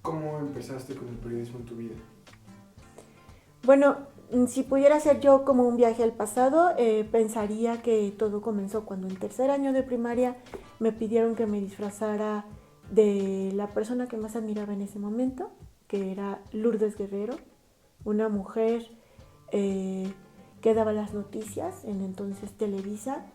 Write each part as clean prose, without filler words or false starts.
¿Cómo empezaste con el periodismo en tu vida? Bueno, si pudiera ser yo como un viaje al pasado, pensaría que todo comenzó cuando en tercer año de primaria me pidieron que me disfrazara de la persona que más admiraba en ese momento, que era Lourdes Guerrero, una mujer eh, que daba las noticias en entonces Televisa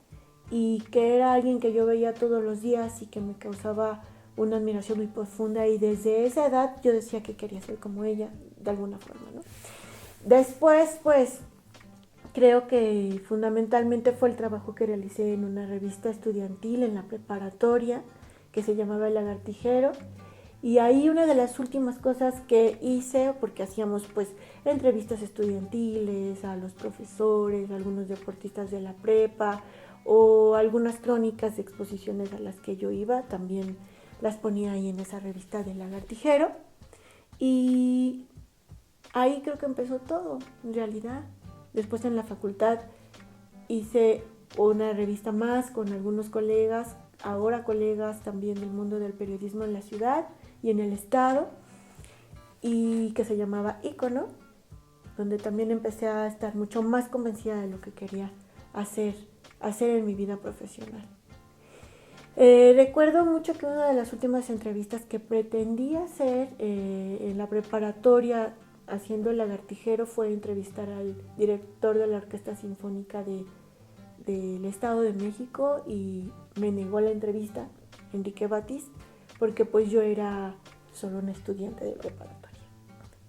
y que era alguien que yo veía todos los días y que me causaba una admiración muy profunda, y desde esa edad yo decía que quería ser como ella de alguna forma, ¿no? Después, pues, creo que fundamentalmente fue el trabajo que realicé en una revista estudiantil en la preparatoria que se llamaba El Lagartijero. Y ahí una de las últimas cosas que hice, porque hacíamos pues entrevistas estudiantiles a los profesores, a algunos deportistas de la prepa, o algunas crónicas de exposiciones a las que yo iba, también las ponía ahí en esa revista del Lagartijero. Y ahí creo que empezó todo, en realidad. Después en la facultad hice una revista más con algunos colegas, ahora colegas también del mundo del periodismo en la ciudad y en el estado, y que se llamaba Ícono, donde también empecé a estar mucho más convencida de lo que quería hacer en mi vida profesional. Recuerdo mucho que una de las últimas entrevistas que pretendía hacer en la preparatoria haciendo El Lagartijero fue entrevistar al director de la Orquesta Sinfónica del Estado de México, y me negó la entrevista, Enrique Batis, porque pues yo era solo una estudiante de preparatoria.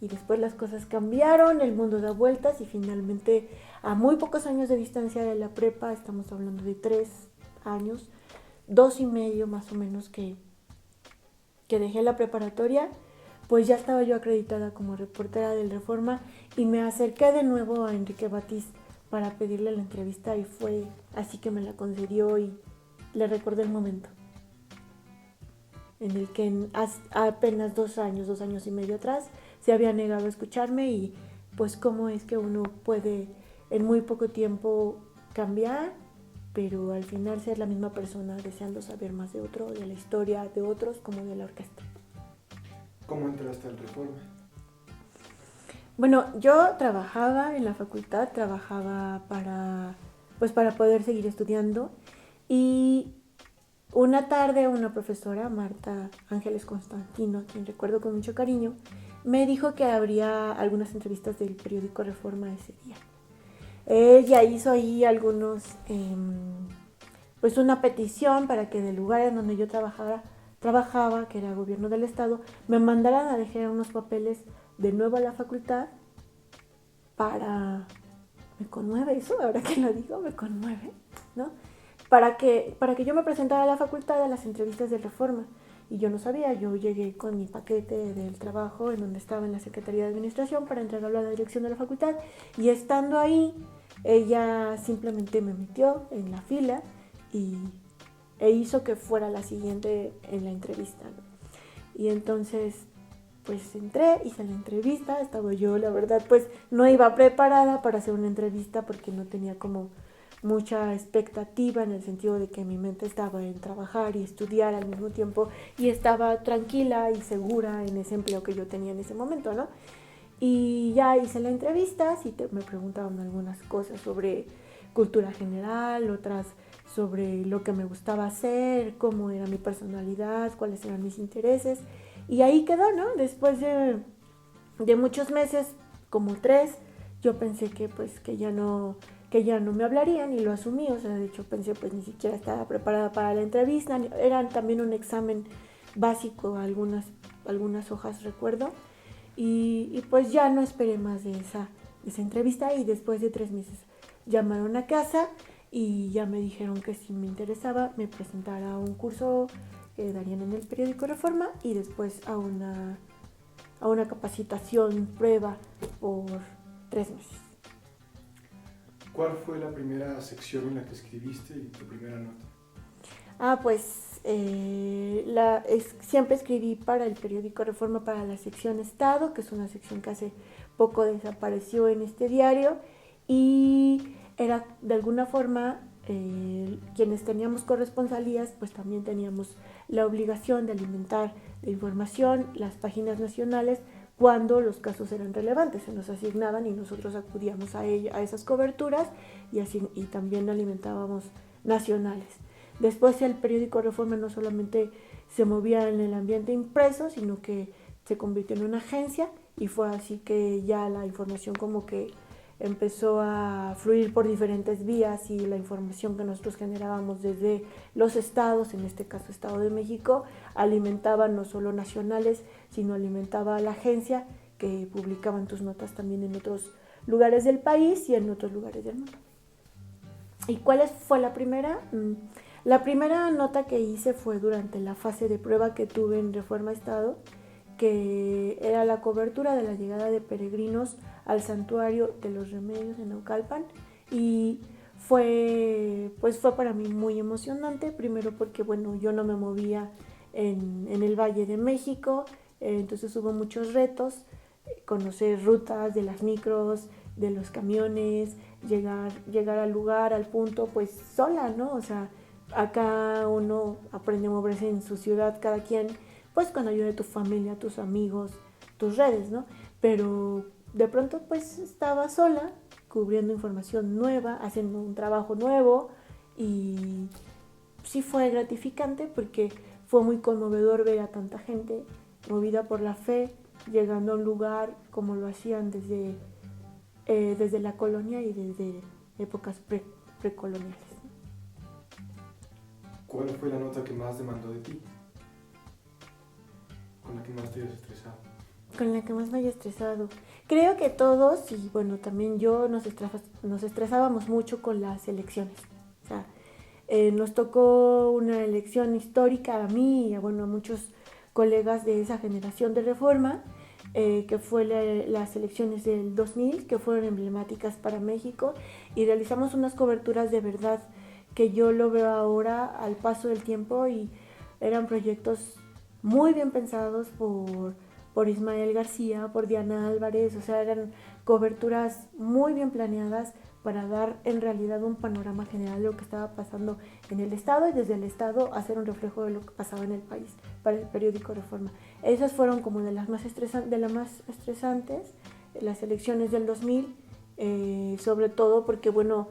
Y después las cosas cambiaron, el mundo da vueltas y finalmente a muy pocos años de distancia de la prepa, estamos hablando de 3 años, 2 y medio más o menos que dejé la preparatoria, pues ya estaba yo acreditada como reportera del Reforma y me acerqué de nuevo a Enrique Batis para pedirle la entrevista, y fue así que me la concedió, y le recordé el momento en el que en apenas 2 y medio atrás se había negado a escucharme, y pues cómo es que uno puede en muy poco tiempo cambiar, pero al final ser la misma persona deseando saber más de otro, de la historia de otros como de la orquesta. ¿Cómo entraste al Reforma? Bueno, yo trabajaba en la facultad, trabajaba para poder seguir estudiando, y una tarde una profesora, Marta Ángeles Constantino, quien recuerdo con mucho cariño, me dijo que habría algunas entrevistas del periódico Reforma ese día. Ella hizo ahí pues una petición para que del lugar en donde yo trabajaba, que era el gobierno del estado, me mandaran a dejar unos papeles de nuevo a la facultad para... Me conmueve eso, ahora que lo digo, me conmueve, ¿no? Para que yo me presentara a la facultad a las entrevistas de Reforma. Y yo no sabía, yo llegué con mi paquete del trabajo en donde estaba en la Secretaría de Administración para entregarlo a la dirección de la facultad, y estando ahí, ella simplemente me metió en la fila e hizo que fuera la siguiente en la entrevista, ¿no? Y entonces pues entré, hice la entrevista, estaba yo, la verdad, pues no iba preparada para hacer una entrevista porque no tenía como mucha expectativa, en el sentido de que mi mente estaba en trabajar y estudiar al mismo tiempo, y estaba tranquila y segura en ese empleo que yo tenía en ese momento, ¿no? Y ya hice la entrevista, sí me preguntaban algunas cosas sobre cultura general, otras sobre lo que me gustaba hacer, cómo era mi personalidad, cuáles eran mis intereses. Y ahí quedó, ¿no? Después de muchos meses, como 3, yo pensé que ya no me hablarían, y lo asumí. O sea, de hecho pensé pues ni siquiera estaba preparada para la entrevista. Eran también un examen básico, algunas hojas recuerdo. Y pues ya no esperé más de esa entrevista, y después de 3 meses llamaron a casa y ya me dijeron que si me interesaba me presentara a un curso que darían en el periódico Reforma, y después a una capacitación prueba por 3 meses. ¿Cuál fue la primera sección en la que escribiste y tu primera nota? Pues siempre escribí para el periódico Reforma, para la sección Estado, que es una sección que hace poco desapareció en este diario, y era de alguna forma quienes teníamos corresponsalías, pues también teníamos la obligación de alimentar de información las páginas nacionales cuando los casos eran relevantes, se nos asignaban y nosotros acudíamos a esas coberturas y también alimentábamos nacionales. Después el periódico Reforma no solamente se movía en el ambiente impreso, sino que se convirtió en una agencia y fue así que ya la información como que empezó a fluir por diferentes vías y la información que nosotros generábamos desde los estados, en este caso Estado de México, alimentaba no solo nacionales, sino alimentaba a la agencia que publicaban tus notas también en otros lugares del país y en otros lugares del mundo. ¿Y cuál fue la primera? La primera nota que hice fue durante la fase de prueba que tuve en Reforma Estado, que era la cobertura de la llegada de peregrinos al santuario de los Remedios en Naucalpan, y fue para mí muy emocionante, primero porque bueno, yo no me movía en el Valle de México, entonces hubo muchos retos, conocer rutas de las micros, de los camiones, llegar al lugar, al punto, pues sola, ¿no? O sea, acá uno aprende a moverse en su ciudad, cada quien, pues con ayuda de tu familia, tus amigos, tus redes, ¿no? Pero de pronto pues estaba sola, cubriendo información nueva, haciendo un trabajo nuevo, y sí fue gratificante porque fue muy conmovedor ver a tanta gente movida por la fe, llegando a un lugar como lo hacían desde la colonia y desde épocas precoloniales. ¿Cuál fue la nota que más demandó de ti? ¿Con la que más te hayas estresado? Con la que más me haya estresado. Creo que todos, y bueno, también yo, nos estresábamos mucho con las elecciones. O sea, nos tocó una elección histórica a mí y a muchos colegas de esa generación de Reforma, que fue las elecciones del 2000, que fueron emblemáticas para México, y realizamos unas coberturas de verdad que yo lo veo ahora al paso del tiempo, y eran proyectos muy bien pensados por Ismael García, por Diana Álvarez, o sea, eran coberturas muy bien planeadas para dar en realidad un panorama general de lo que estaba pasando en el Estado, y desde el Estado hacer un reflejo de lo que pasaba en el país para el periódico Reforma. Esas fueron como de las más estresantes, las elecciones del 2000, sobre todo porque bueno,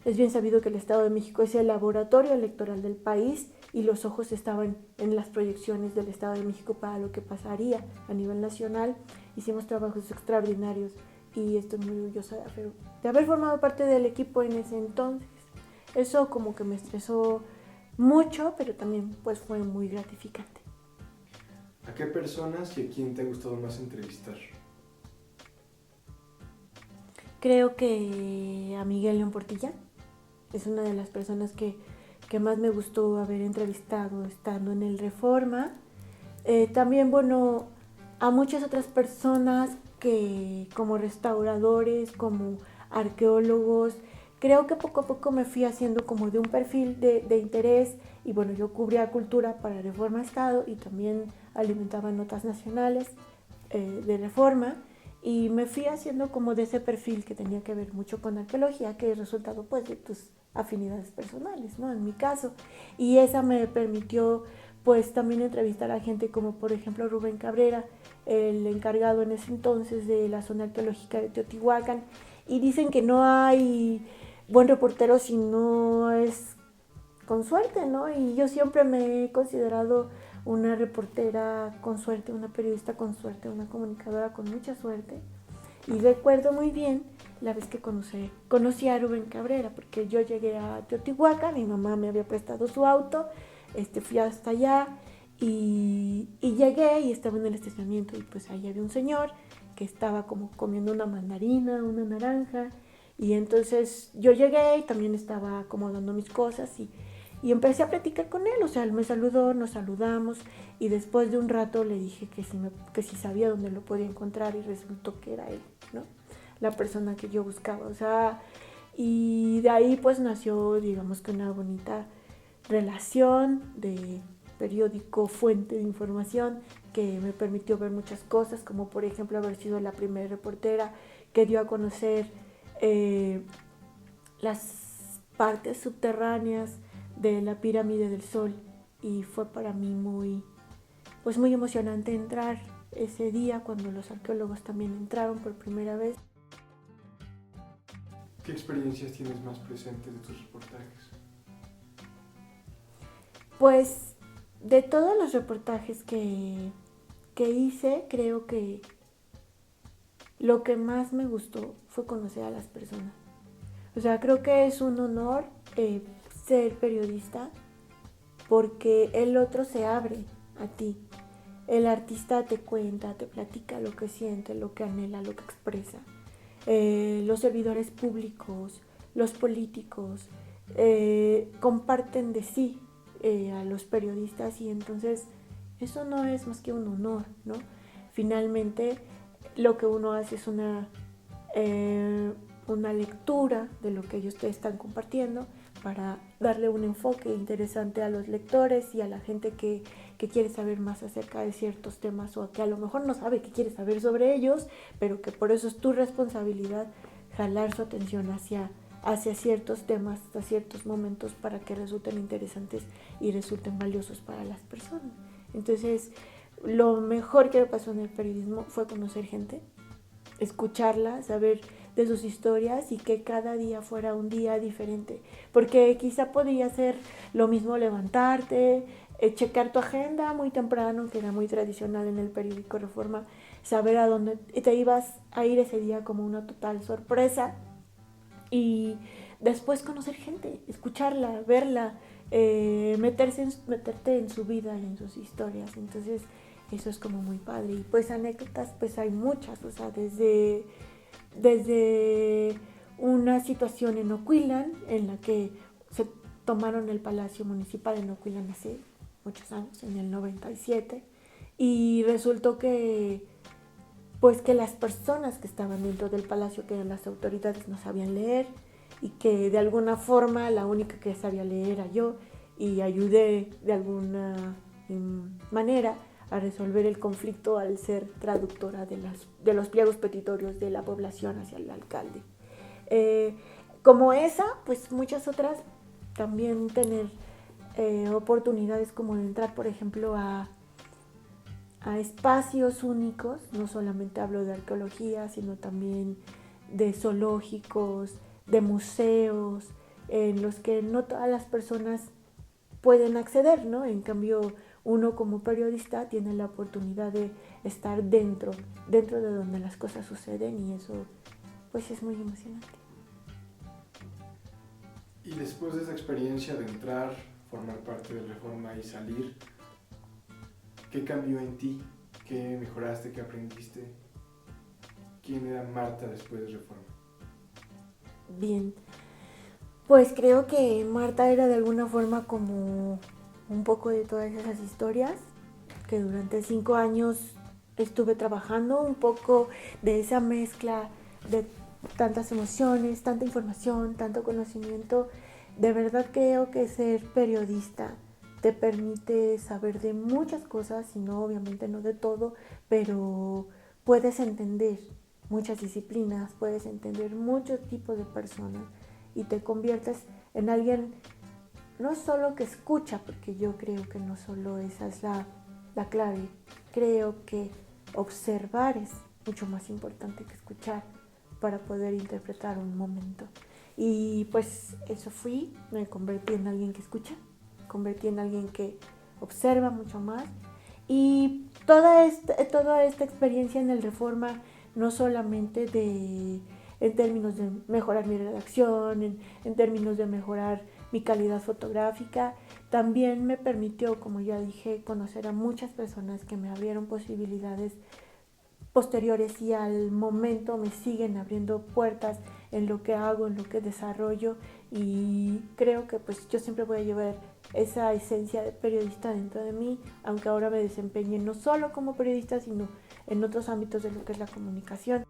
es bien sabido que el Estado de México es el laboratorio electoral del país, y los ojos estaban en las proyecciones del Estado de México para lo que pasaría a nivel nacional. Hicimos trabajos extraordinarios y estoy muy orgullosa de haber formado parte del equipo en ese entonces. Eso como que me estresó mucho, pero también pues fue muy gratificante. ¿A qué personas y a quién te ha gustado más entrevistar? Creo que a Miguel León Portilla es una de las personas que más me gustó haber entrevistado estando en el Reforma. También, bueno, a muchas otras personas que como restauradores, como arqueólogos, creo que poco a poco me fui haciendo como de un perfil de interés, y bueno, yo cubría cultura para Reforma Estado y también alimentaba notas nacionales de Reforma, y me fui haciendo como de ese perfil que tenía que ver mucho con arqueología, que es resultado pues de tus afinidades personales, ¿no? En mi caso, y esa me permitió pues también entrevistar a gente como por ejemplo Rubén Cabrera, el encargado en ese entonces de la zona arqueológica de Teotihuacán, y dicen que no hay buen reportero si no es con suerte, ¿no? Y yo siempre me he considerado una reportera con suerte, una periodista con suerte, una comunicadora con mucha suerte. Y recuerdo muy bien la vez que conocí a Rubén Cabrera, porque yo llegué a Teotihuacán, mi mamá me había prestado su auto, fui hasta allá y llegué y estaba en el estacionamiento, y pues ahí había un señor que estaba como comiendo una mandarina, una naranja, y entonces yo llegué y también estaba acomodando mis cosas y empecé a platicar con él. O sea, él me saludó, nos saludamos, y después de un rato le dije que si sabía dónde lo podía encontrar, y resultó que era él, ¿no? La persona que yo buscaba, o sea, y de ahí pues nació, digamos que una bonita relación de periódico, fuente de información, que me permitió ver muchas cosas, como por ejemplo haber sido la primera reportera que dio a conocer las partes subterráneas de la pirámide del Sol y fue para mí muy emocionante entrar ese día cuando los arqueólogos también entraron por primera vez. ¿Qué experiencias tienes más presentes de tus reportajes? Pues de todos los reportajes que hice, creo que lo que más me gustó fue conocer a las personas. O sea, creo que es un honor ser periodista porque el otro se abre a ti. El artista te cuenta, te platica lo que siente, lo que anhela, lo que expresa. Los servidores públicos, los políticos, comparten de sí a los periodistas y entonces eso no es más que un honor, ¿no? Finalmente lo que uno hace es una lectura de lo que ellos te están compartiendo para darle un enfoque interesante a los lectores y a la gente que quiere saber más acerca de ciertos temas o que a lo mejor no sabe que quiere saber sobre ellos, pero que por eso es tu responsabilidad jalar su atención hacia ciertos temas, a ciertos momentos para que resulten interesantes y resulten valiosos para las personas. Entonces, lo mejor que me pasó en el periodismo fue conocer gente, escucharla, saber de sus historias y que cada día fuera un día diferente, porque quizá podía ser lo mismo levantarte, checar tu agenda muy temprano, que era muy tradicional en el periódico Reforma, saber a dónde te ibas a ir ese día como una total sorpresa y después conocer gente, escucharla, verla, meterte en su vida y en sus historias. Entonces eso es como muy padre. Y pues anécdotas pues hay muchas, o sea, desde una situación en Ocuilan en la que se tomaron el Palacio Municipal en Ocuilan hace muchos años, en el 97, y resultó que pues que las personas que estaban dentro del palacio, que eran las autoridades, no sabían leer y que de alguna forma la única que sabía leer era yo y ayudé de alguna manera a resolver el conflicto al ser traductora de los pliegos petitorios de la población hacia el alcalde. Como esa, pues muchas otras, también tener oportunidades como de entrar, por ejemplo, a espacios únicos, no solamente hablo de arqueología, sino también de zoológicos, de museos, en los que no todas las personas pueden acceder, ¿no? En cambio, uno como periodista tiene la oportunidad de estar dentro de donde las cosas suceden y eso pues es muy emocionante. Y después de esa experiencia de entrar, formar parte de Reforma y salir, ¿qué cambió en ti? ¿Qué mejoraste? ¿Qué aprendiste? ¿Quién era Marta después de Reforma? Bien, pues creo que Marta era de alguna forma como un poco de todas esas historias que durante 5 años estuve trabajando, un poco de esa mezcla de tantas emociones, tanta información, tanto conocimiento. De verdad creo que ser periodista te permite saber de muchas cosas, y no, obviamente no de todo, pero puedes entender muchas disciplinas, puedes entender muchos tipos de personas y te conviertes en alguien no solo que escucha, porque yo creo que no solo esa es la clave, creo que observar es mucho más importante que escuchar para poder interpretar un momento. Y pues eso fui, me convertí en alguien que escucha, me convertí en alguien que observa mucho más. Y toda esta experiencia en el Reforma, no solamente en términos de mejorar mi redacción, en términos de mejorar mi calidad fotográfica, también me permitió, como ya dije, conocer a muchas personas que me abrieron posibilidades posteriores y al momento me siguen abriendo puertas en lo que hago, en lo que desarrollo, y creo que pues yo siempre voy a llevar esa esencia de periodista dentro de mí, aunque ahora me desempeñe no solo como periodista, sino en otros ámbitos de lo que es la comunicación.